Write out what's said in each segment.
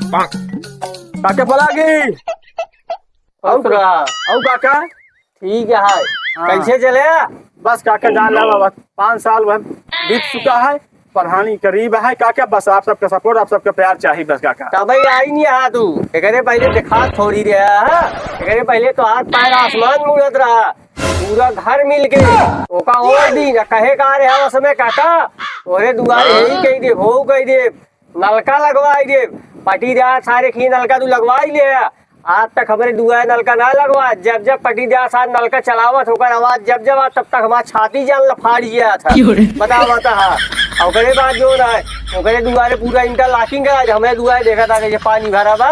काका पलागी औ काका ठीक है। कैसे चले? बस काका जान ला बाबा 5 साल वह बीत चुका है। पढ़ानी करीब है काका, बस आप सबका सपोर्ट, आप सबका प्यार चाहिए बस काका। तब आई नहीं आ तू एकरे पहले दिखा थोड़ी रहा है। एकरे पहले तो हाथ पैर आसमान मुड़त रहा, पूरा घर मिल के ओका और दी न कहे का रहा समय काका तोरे दुआरे यही कही दे, भो कही दे, नलका लगवाई दे, पटीदार सारे खी नलका तू लगवाई ले। आज तक हमारे दुआ नलका ना लगवा, जब जब पटीदार साथ नलका चलावत होकर आवाज जब जब तब तक हमारा छाती जान लफाड़ गया था। बता और ओकरे बाद जो ना ओकरे दुआरे पूरा इंटरलॉकिंग करा, हमें दुआरे देखा था कि ये पानी भरा बा,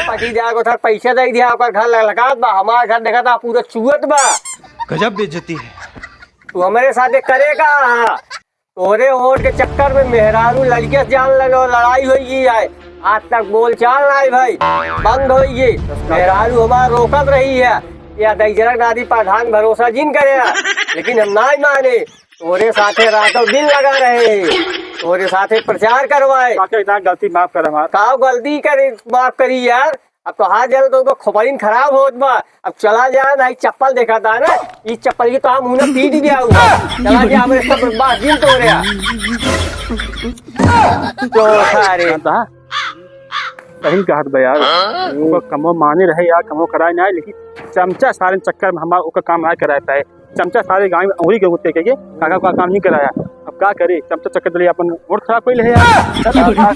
पटीदार को था पैसा दे दिया, ओकर घर लगा बा, हमारा घर देखा था पूरा चुअत बा। गजब बेइज्जती है। तू हमारे साथ करेगा तोरे वोट के चक्कर में मेहरारू लड़के जान लगे लड़ाई हुई है। आज तक बोल चाल नहीं भाई बंद हो गई, मेहरारू हमारा रोकत रही है या दैजरक दादी प्रधान भरोसा जिन करे, लेकिन हम नहीं माने। तोरे साथे रातों दिन लगा रहे, तोरे साथे प्रचार करवाए। काका इतना गलती माफ कर हमारा। का गलती करे माफ करी यार, अब तो हाथ जल तो खोपड़ीन खराब होत बा। अब चला जा ना, चप्पल देखा था ना, इस चप्पल की तो हम मुंह पीट दिया हुआ। चला जा हमारे सब बात दिन तो रहा तो सारे सही कहत बा यार, वो कमो माने रहे यार, कमो कराए ना, लेकिन चमचा सारे चक्कर में हमारा ओका काम ना कराए पाए। चमचा सारे गांव में उंगली के उठते के काका का काम नहीं कराया। अब क्या करे, चमचा चक्कर दे अपन वोट खराब कर ले यार।